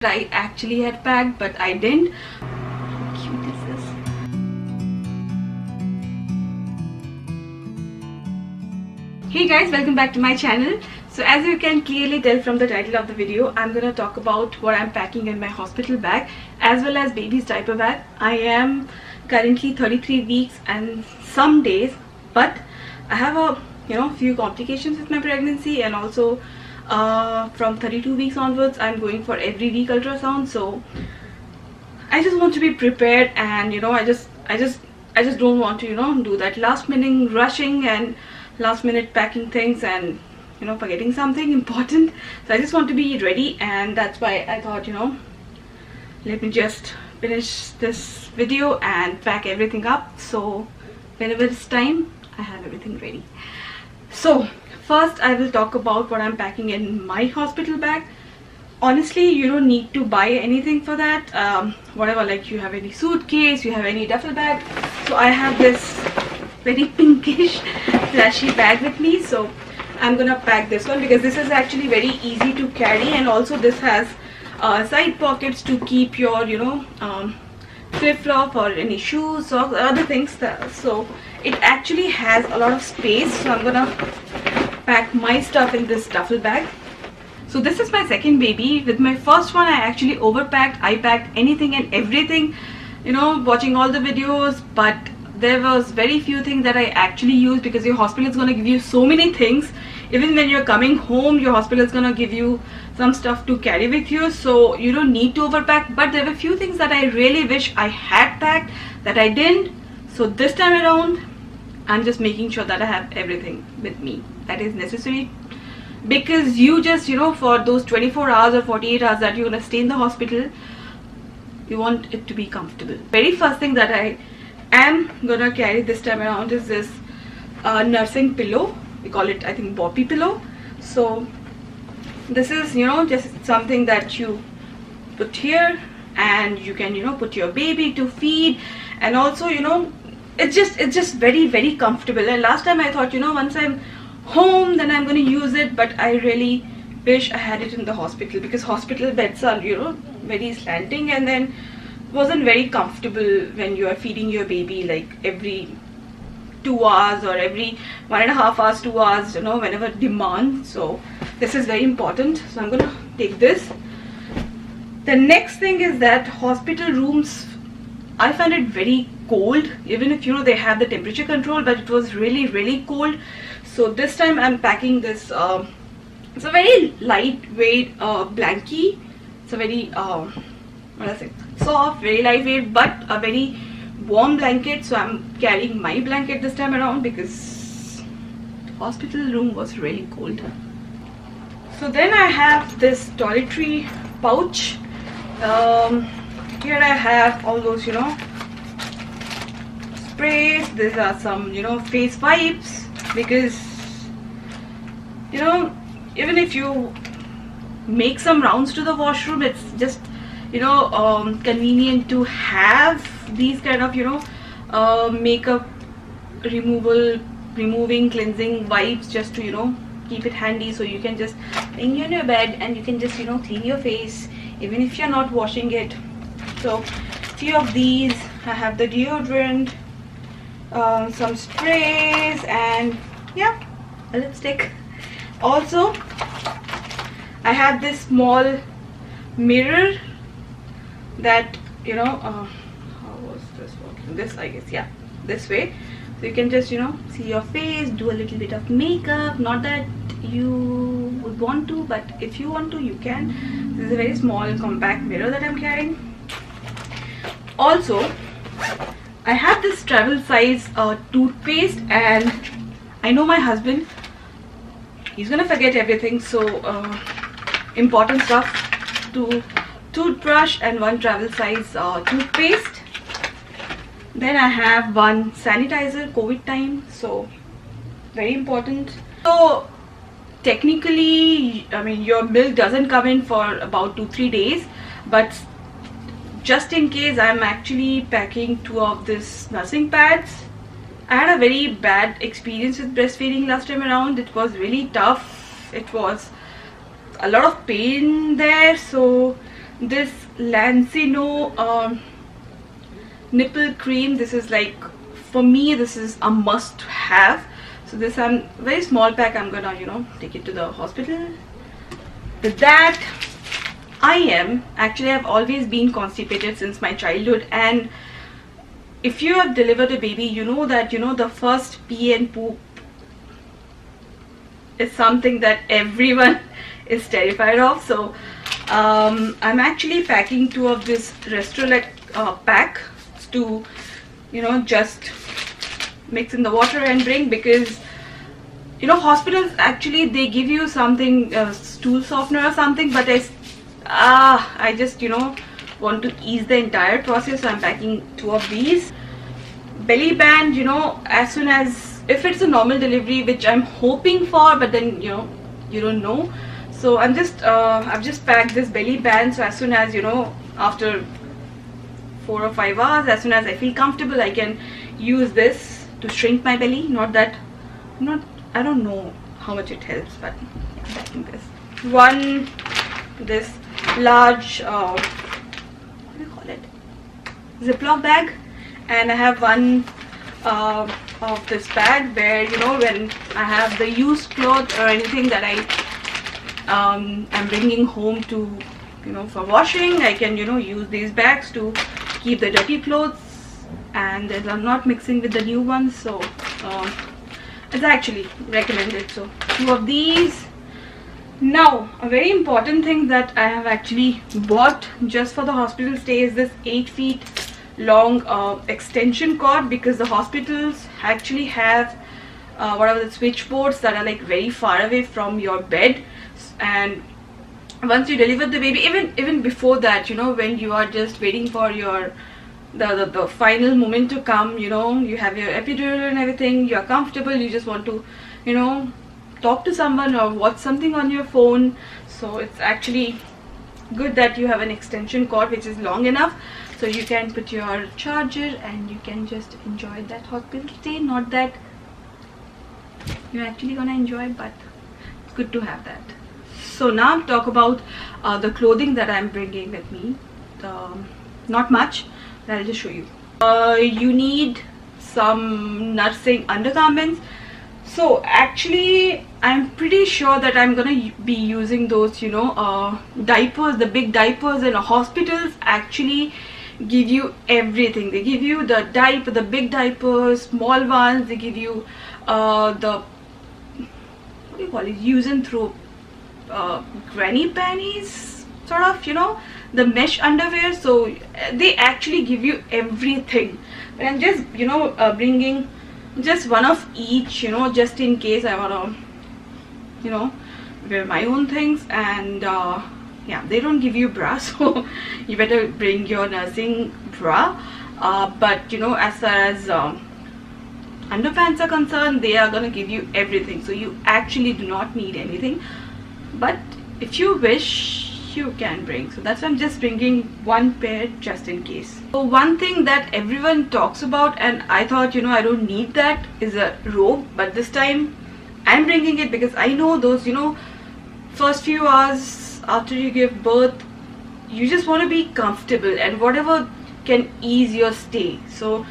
I actually had packed, but I didn't. How cute is this? Hey guys, welcome back to my channel. So as you can clearly tell from the title of the video, I'm gonna talk about what I'm packing in my hospital bag as well as baby's diaper bag. I am currently 33 weeks and some days, but I have a few complications with my pregnancy, and also from 32 weeks onwards I'm going for every week ultrasound. So I just want to be prepared, and I just don't want to do that last minute rushing and last minute packing things and forgetting something important. So I just want to be ready, and that's why I thought let me just finish this video and pack everything up, so whenever it's time I have everything ready. So first I will talk about what I'm packing in my hospital bag. Honestly, you don't need to buy anything for that. Whatever, like you have any suitcase, you have any duffel bag. So I have this very pinkish flashy bag with me, so I'm gonna pack this one because this is actually very easy to carry, and also this has side pockets to keep your flip-flop or any shoes, socks, other things. So it actually has a lot of space, so I'm gonna pack my stuff in this duffel bag. So this is my second baby. With my first one I actually overpacked. I packed anything and everything, watching all the videos, but there was very few things that I actually used, because your hospital is going to give you so many things. Even when you're coming home, your hospital is going to give you some stuff to carry with you, so you don't need to overpack. But there were few things that I really wish I had packed that I didn't. So this time around I'm just making sure that I have everything with me that is necessary, because you just for those 24 hours or 48 hours that you're going to stay in the hospital, you want it to be comfortable. Very first thing that I am gonna carry this time around is this nursing pillow. We call it, I think, Boppy pillow. So this is just something that you put here, and you can put your baby to feed, and also it's just very, very comfortable. And last time I thought once I'm home then I'm going to use it, but I really wish I had it in the hospital, because hospital beds are very slanting, and then wasn't very comfortable when you are feeding your baby like every 2 hours or every 1.5 hours, 2 hours, whenever demand. So this is very important, so I'm gonna take this. The next thing is that hospital rooms, I find it very cold, even if they have the temperature control, but it was really, really cold. So this time I'm packing this it's a very lightweight blankie. It's a very soft, very lightweight, but a very warm blanket. So I'm carrying my blanket this time around because the hospital room was really cold. So then I have this toiletry pouch. Here I have all those sprays. These are some face wipes, because even if you make some rounds to the washroom, it's just convenient to have these kind of makeup removing cleansing wipes, just to keep it handy, so you can just hang on your bed and you can just clean your face even if you're not washing it. So few of these. I have the deodorant, some sprays, and yeah, a lipstick. Also I have this small mirror that how was this working? This, I guess, yeah, this way, so you can just see your face, do a little bit of makeup. Not that you would want to, but if you want to, you can. This is a very small compact mirror that I'm carrying. Also I have this travel size toothpaste, and I know my husband, he's gonna forget everything, so important stuff: to toothbrush and one travel size toothpaste. Then I have one sanitizer, COVID time, so very important. So technically, I mean, your milk doesn't come in for about 2-3 days, but just in case, I'm actually packing 2 of this nursing pads. I had a very bad experience with breastfeeding last time around. It was really tough. It was a lot of pain there, so this Lancino nipple cream. This is like, for me, this is a must have. So this very small pack, I'm gonna, you know, take it to the hospital. With that, I've always been constipated since my childhood, and if you have delivered a baby, you know that, you know, the first pee and poop is something that everyone is terrified of. So I'm actually packing 2 of this Restorelec pack to, you know, just mix in the water and bring, because, you know, hospitals actually, they give you something, stool softener or something, but I just, you know, want to ease the entire process. So I'm packing 2 of these. Belly band, you know, as soon as, if it's a normal delivery, which I'm hoping for, but then, you know, you don't know. So I've just packed this belly band, so as soon as, you know, after 4 or 5 hours, as soon as I feel comfortable, I can use this to shrink my belly. I don't know how much it helps, but I'm packing this. This large, what do you call it, Ziploc bag, and I have one of this bag where, you know, when I have the used clothes or anything that I'm bringing home to, you know, for washing, I can, you know, use these bags to keep the dirty clothes, and I'm not mixing with the new ones. So it's actually recommended. So 2 of these. Now, a very important thing that I have actually bought just for the hospital stay is this 8 feet long extension cord, because the hospitals actually have whatever the switchboards that are like very far away from your bed, and once you deliver the baby, even before that, you know, when you are just waiting for your the final moment to come, you know, you have your epidural and everything, you are comfortable, you just want to, you know, talk to someone or watch something on your phone. So it's actually good that you have an extension cord which is long enough, so you can put your charger and you can just enjoy that hospital stay. Not that you're actually gonna enjoy, but it's good to have that. So now talk about the clothing that I'm bringing with me. Not much, but I'll just show you. You need some nursing undergarments. So actually, I'm pretty sure that I'm gonna be using those, you know, diapers. The big diapers in hospitals actually give you everything. They give you the diaper, the big diapers, small ones. They give you the, what do you call it, use and throw granny panties, sort of, you know, the mesh underwear. So they actually give you everything. But I'm just, you know, bringing just one of each, you know, just in case I wanna, you know, wear my own things. And yeah, they don't give you bra, so you better bring your nursing bra. But you know, as far as underpants are concerned, they are gonna give you everything, so you actually do not need anything. But if you wish, you can bring. So that's why I'm just bringing one pair just in case. So one thing that everyone talks about, and I thought, you know, I don't need that, is a robe. But this time I'm bringing it because I know those, you know, first few hours after you give birth, you just want to be comfortable and whatever can ease your stay. So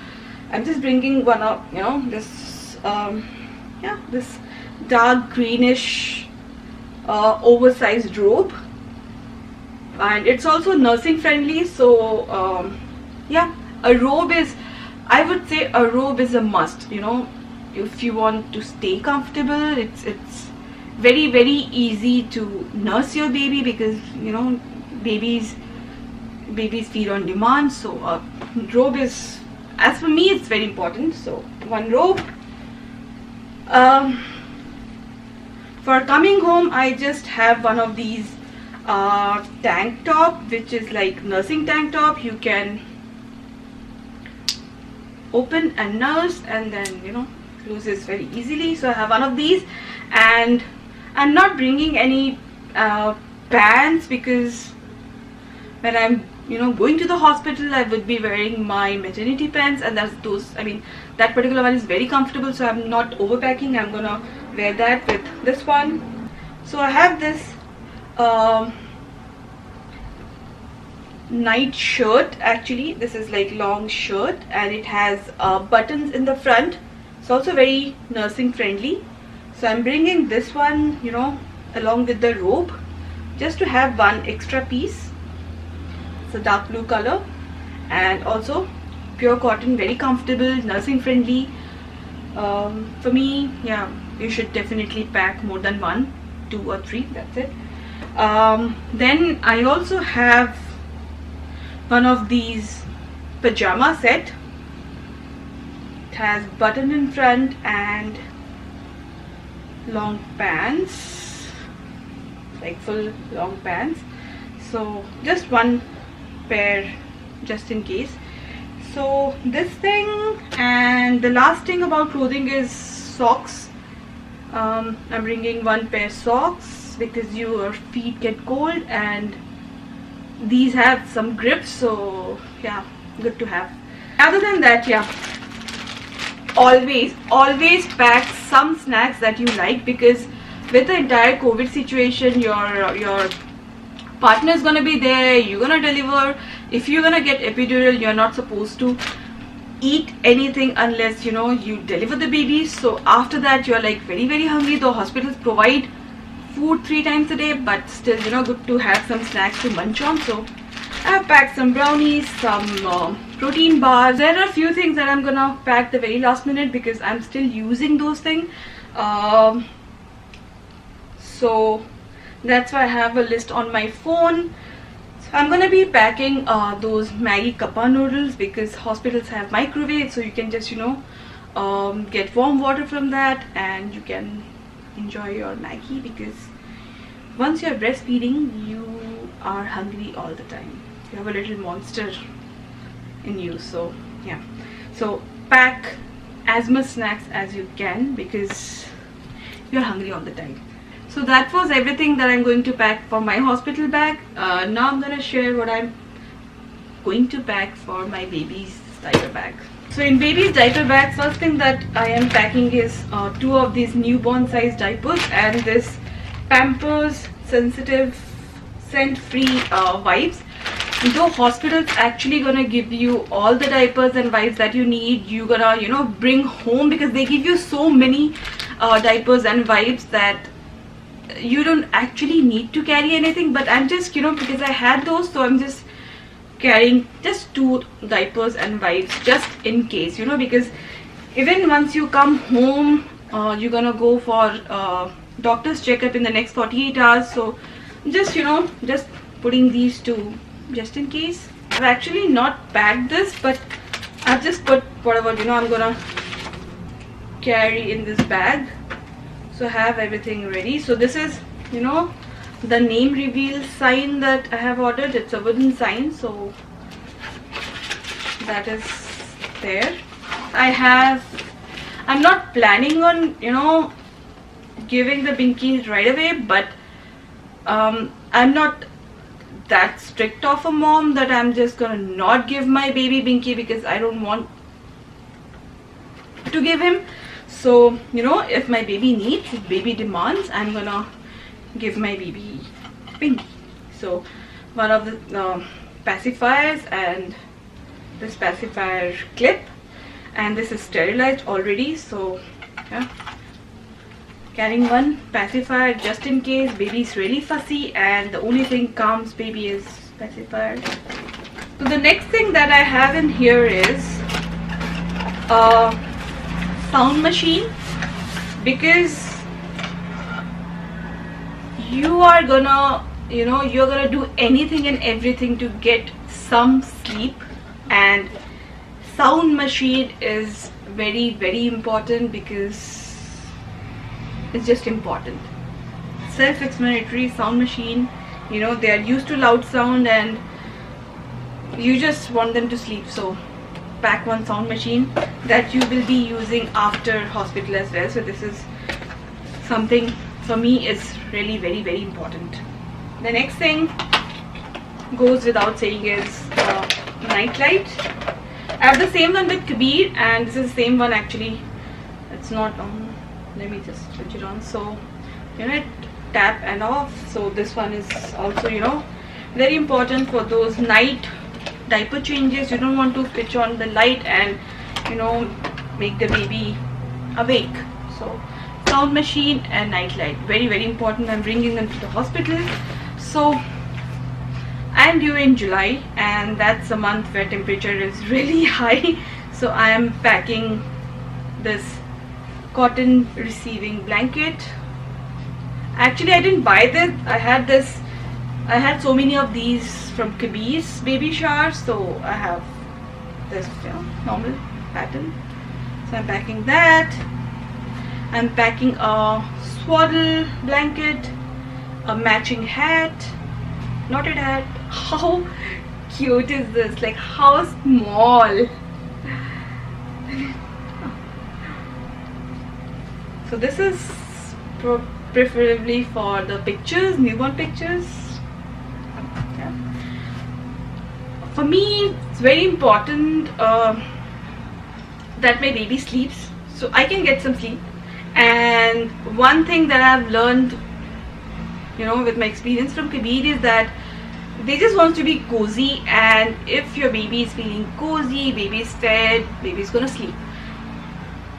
I'm just bringing one up, you know, this yeah, this dark greenish oversized robe, and it's also nursing friendly. So yeah, a robe is, I would say a robe is a must, you know, if you want to stay comfortable. It's very, very easy to nurse your baby, because, you know, babies feed on demand. So a robe is, as for me, it's very important. So one robe. For coming home, I just have one of these tank top, which is like nursing tank top. You can open and nurse, and then, you know, close this very easily. So I have one of these, and I'm not bringing any pants, because when I'm, you know, going to the hospital, I would be wearing my maternity pants, and that's those, I mean, that particular one is very comfortable, so I'm not overpacking. I'm gonna wear that with this one. So I have this night shirt. Actually, this is like long shirt, and it has buttons in the front. It's also very nursing friendly. So I'm bringing this one, you know, along with the robe, just to have one extra piece. It's a dark blue color, and also pure cotton, very comfortable, nursing friendly. For me, yeah, you should definitely pack more than 1, 2 or 3. That's it. Then I also have one of these pajama set. It has button in front and long pants, like full long pants. So just one pair just in case. So this thing, and the last thing about clothing is socks. I'm bringing one pair socks because your feet get cold, and these have some grips, so yeah, good to have. Other than that, yeah, always pack some snacks that you like, because with the entire COVID situation, your partner is gonna be there, you're gonna deliver. If you're gonna get epidural, you're not supposed to eat anything unless, you know, you deliver the baby. So after that, you're like very hungry. The hospitals provide food 3 times a day, but still, you know, good to have some snacks to munch on. So I've packed some brownies, some protein bars. There are a few things that I'm gonna pack the very last minute because I'm still using those things. So that's why I have a list on my phone. So I'm gonna be packing those Maggi Kappa noodles, because hospitals have microwave, so you can just, you know, get warm water from that and you can enjoy your Maggi, because once you're breastfeeding, you are hungry all the time. You have a little monster in you. So yeah, so pack as much snacks as you can because you're hungry all the time. So that was everything that I'm going to pack for my hospital bag. Now I'm gonna share what I'm going to pack for my baby's diaper bag. So in baby's diaper bag, first thing that I am packing is 2 of these newborn size diapers and this Pampers Sensitive scent free wipes. Though hospitals actually gonna give you all the diapers and wipes that you need, you gonna, you know, bring home, because they give you so many diapers and wipes that you don't actually need to carry anything. But I'm just, you know, because I had those, so I'm just carrying just 2 diapers and wipes just in case, you know, because even once you come home, you're gonna go for doctor's checkup in the next 48 hours. So just, you know, just putting these 2 just in case. I've actually not packed this, but I've just put whatever, you know, I'm gonna carry in this bag. So I have everything ready. So this is, you know, the name reveal sign that I have ordered. It's a wooden sign, so that is there. I'm not planning on, you know, giving the binkies right away, but I'm not that strict of a mom that I'm just gonna not give my baby binky because I don't want to give him. So, you know, if my baby needs, if baby demands, I'm gonna give my baby binky. So one of the pacifiers and this pacifier clip, and this is sterilized already. So yeah, carrying one pacifier just in case baby is really fussy and the only thing calms baby is pacifier. So the next thing that I have in here is a sound machine, because you are gonna, you know, you're gonna do anything and everything to get some sleep, and sound machine is very important because it's just important. Self-explanatory. Sound machine, you know, they are used to loud sound and you just want them to sleep. So pack one sound machine that you will be using after hospital as well. So this is something for me is really very important. The next thing goes without saying is night light. I have the same one with Kabir, and this is the same one actually. It's not on. Let me just switch it on. So, you know, tap and off. So this one is also, you know, Very important for those night diaper changes. You don't want to switch on the light and make the baby awake. So sound machine and night light, very important. I'm bringing them to the hospital. So I'm due in July, and that's a month where temperature is really high. So I am packing this cotton receiving blanket. Actually, I didn't buy this. I had so many of these from Kabir's baby shower, so I have this normal pattern. So I'm packing that. I'm packing a swaddle blanket, a matching hat, knotted hat. How cute is this? Like, how small. So this is preferably for the pictures, newborn pictures. Yeah. For me, it's very important that my baby sleeps, so I can get some sleep. And one thing that I've learned, with my experience from Kabir, is that they just want to be cozy, and if your baby is feeling cozy, baby is fed, baby is gonna sleep.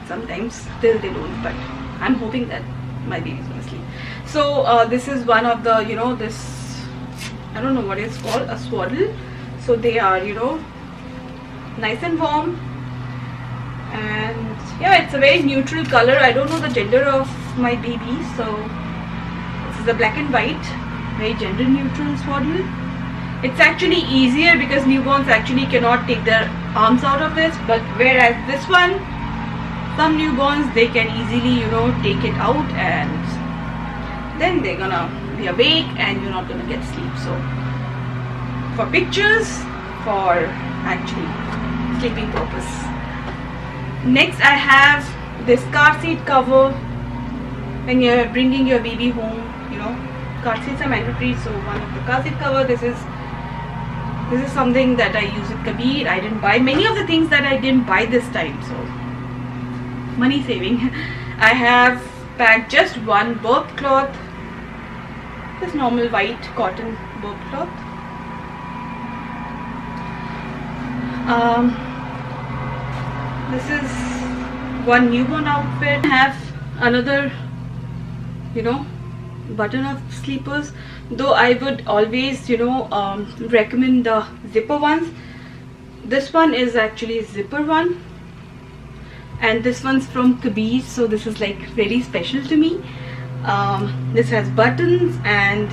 Sometimes still they don't, but I'm hoping that my baby is gonna sleep. So this is one of the, this, I don't know what it's called, a swaddle. So they are, nice and warm, and yeah, it's a very neutral color. I don't know the gender of my baby, so this is a black and white, very gender neutral swaddle. It's actually easier because newborns actually cannot take their arms out of this, but whereas this one, some newborns, they can easily take it out, and then they're gonna be awake and you're not gonna get sleep. So for pictures, for actually sleeping purpose. Next, I have this car seat cover. When you're bringing your baby home, car seats are mandatory. So one of the car seat cover. This is something that I use with Kabir. I didn't buy many of the things that I didn't buy this time, so money saving. I have packed just one burp cloth, this normal white cotton burp cloth. This is one newborn outfit. I have another, button of sleepers, though I would always recommend the zipper ones. This one is actually a zipper one, and this one's from Kabir, so this is like very special to me. This has buttons and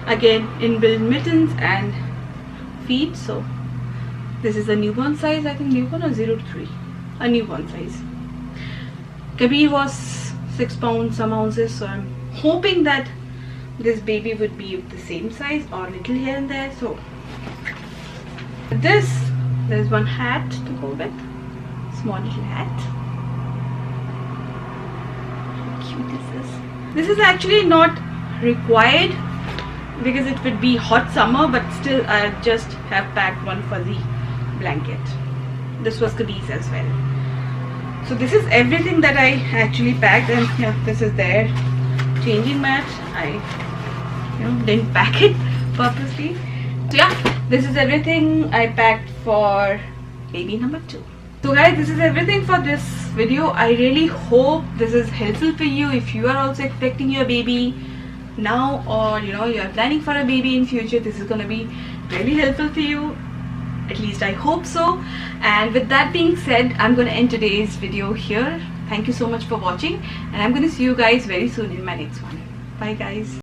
again inbuilt mittens and feet. So this is a newborn size, I think newborn or 0 to 3, a newborn size. Kabir was 6 pounds some ounces, so I'm hoping that this baby would be the same size or little here and there. So there's one hat to go with, small little hat. How cute is this? This is actually not required because it would be hot summer, but still I just have packed one fuzzy blanket. This was Kabir's as well. So this is everything that I actually packed, and yeah, this is their changing mat. I didn't pack it purposely. So yeah, this is everything I packed for baby number 2. So guys, this is everything for this video. I really hope this is helpful for you if you are also expecting your baby now, or you are planning for a baby in future. This is gonna be really helpful for you. At least I hope so. And with that being said, I'm gonna end today's video here. Thank you so much for watching, and I'm gonna see you guys very soon in my next one. Bye guys.